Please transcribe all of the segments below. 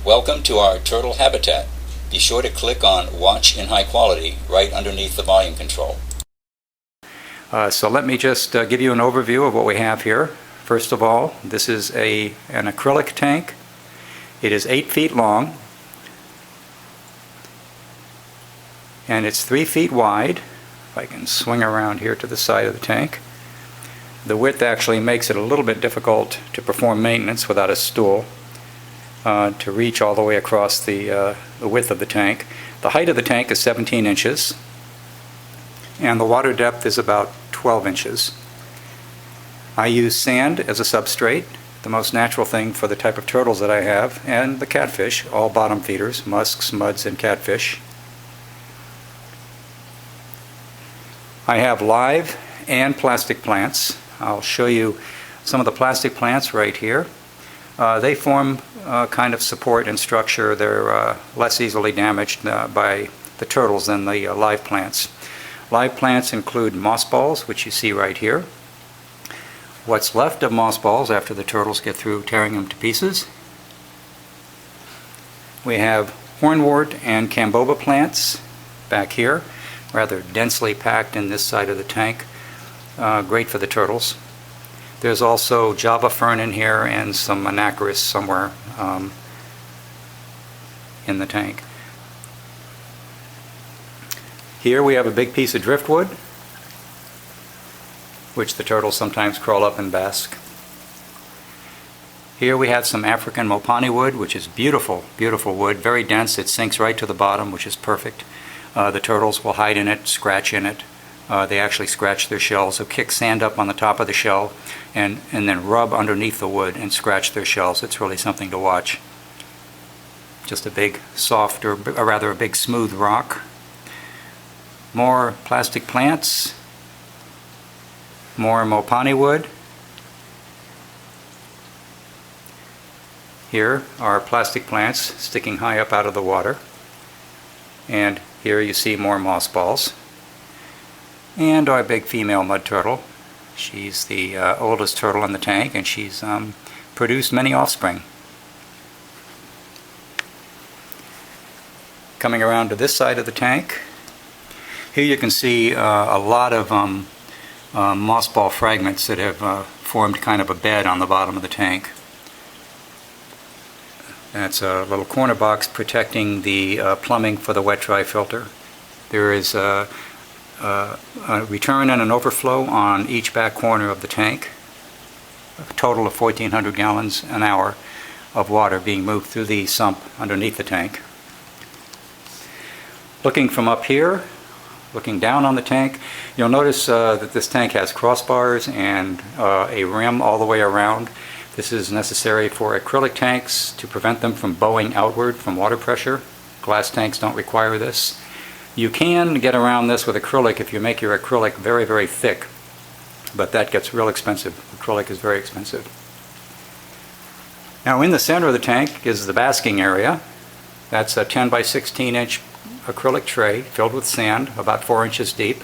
Welcome to our turtle habitat. Be sure to click on Watch in High Quality right underneath the volume control. So let me just give you an overview of what we have here. First of all, this is an acrylic tank. It is 8 feet long and it's 3 feet wide. If I can swing around here to the side of the tank. The width actually makes it a little bit difficult to perform maintenance without a stool. To reach all the way across the width of the tank. The height of the tank is 17 inches and the water depth is about 12 inches. I use sand as a substrate, the most natural thing for the type of turtles that I have, and the catfish, all bottom feeders, musks, muds, and catfish. I have live and plastic plants. I'll show you some of the plastic plants right here. They form kind of support and structure. They're less easily damaged by the turtles than the live plants. Live plants include mossballs, which you see right here. What's left of mossballs after the turtles get through tearing them to pieces. We have hornwort and camboba plants back here, rather densely packed in this side of the tank. Great for the turtles. There's also Java fern in here and some anacris somewhere in the tank. Here we have a big piece of driftwood, which the turtles sometimes crawl up and bask. Here we have some African Malpani wood, which is beautiful, beautiful wood, very dense. It sinks right to the bottom, which is perfect. The turtles will hide in it, scratch in it. They actually scratch their shells. They'll kick sand up on the top of the shell and then rub underneath the wood and scratch their shells. It's really something to watch. Just a big soft, or rather a big smooth rock. More plastic plants. More Malpani wood. Here are plastic plants sticking high up out of the water. And here you see more mossballs. And our big female mud turtle. She's the oldest turtle in the tank, and she's produced many offspring. Coming around to this side of the tank, here you can see a lot of mossball fragments that have formed kind of a bed on the bottom of the tank. That's a little corner box protecting the plumbing for the wet-dry filter. There is a return and an overflow on each back corner of the tank. A total of 1,400 gallons an hour of water being moved through the sump underneath the tank. Looking from up here, looking down on the tank, you'll notice that this tank has crossbars and a rim all the way around. This is necessary for acrylic tanks to prevent them from bowing outward from water pressure. Glass tanks don't require this. You can get around this with acrylic if you make your acrylic very, very thick, but that gets real expensive. Acrylic is very expensive. Now in the center of the tank is the basking area. That's a 10 by 16 inch acrylic tray filled with sand, about 4 inches deep.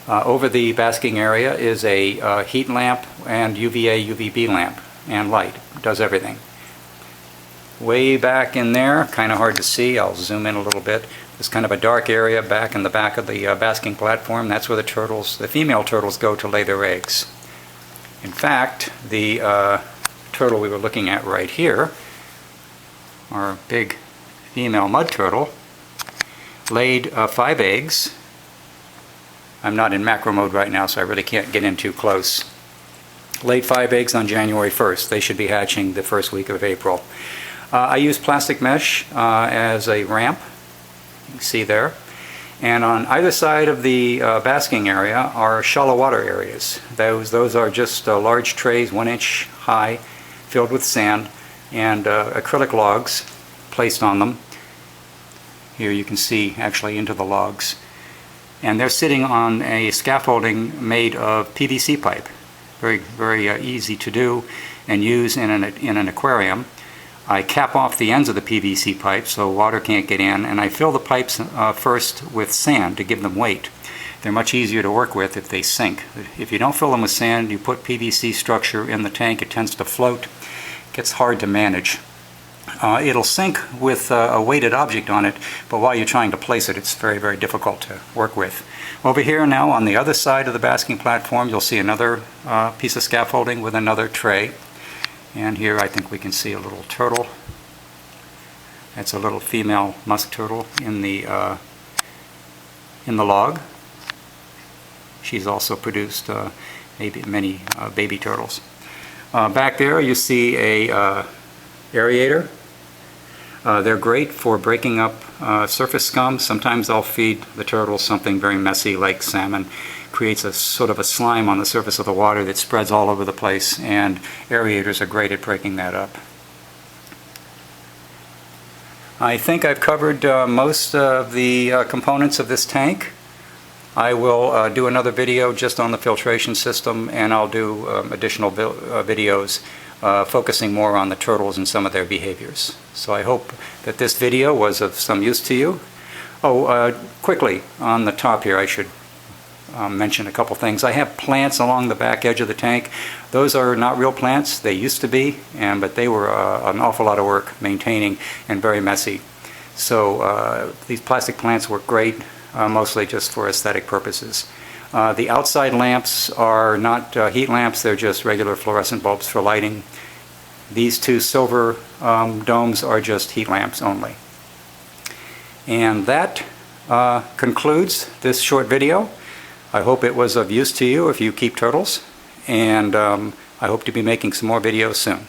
Over the basking area is a heat lamp and UVA, UVB lamp and light. It does everything. Way back in there, kind of hard to see, I'll zoom in a little bit. There's kind of a dark area back in the back of the basking platform. That's where the female turtles go to lay their eggs. In fact, the turtle we were looking at right here, our big female mud turtle, laid 5 eggs. I'm not in macro mode right now, so I really can't get in too close. Laid 5 eggs on January 1st. They should be hatching the first week of April. I use plastic mesh as a ramp. You can see there. And on either side of the basking area are shallow water areas. Those are just large trays, 1 inch high, filled with sand and acrylic logs placed on them. Here you can see actually into the logs. And they're sitting on a scaffolding made of PVC pipe. Very, very easy to do and use in an aquarium. I cap off the ends of the PVC pipe so water can't get in, and I fill the pipes first with sand to give them weight. They're much easier to work with if they sink. If you don't fill them with sand, you put PVC structure in the tank, it tends to float. It gets hard to manage. It'll sink with a weighted object on it, but while you're trying to place it, it's very, very difficult to work with. Over here now, on the other side of the basking platform, you'll see another piece of scaffolding with another tray. And here I think we can see a little turtle. That's a little female musk turtle in the log. She's also produced many baby turtles. Back there you see a aerator. They're great for breaking up surface scum. Sometimes I'll feed the turtles something very messy like salmon. Creates a sort of a slime on the surface of the water that spreads all over the place, and aerators are great at breaking that up. I think I've covered most of the components of this tank. I will do another video just on the filtration system, and I'll do additional videos focusing more on the turtles and some of their behaviors. So I hope that this video was of some use to you. Quickly, on the top here I should mention a couple things. I have plants along the back edge of the tank. Those are not real plants. They used to be, but they were an awful lot of work maintaining and very messy. So these plastic plants work great, mostly just for aesthetic purposes. The outside lamps are not heat lamps, they're just regular fluorescent bulbs for lighting. These two silver domes are just heat lamps only. And that concludes this short video. I hope it was of use to you if you keep turtles, and I hope to be making some more videos soon.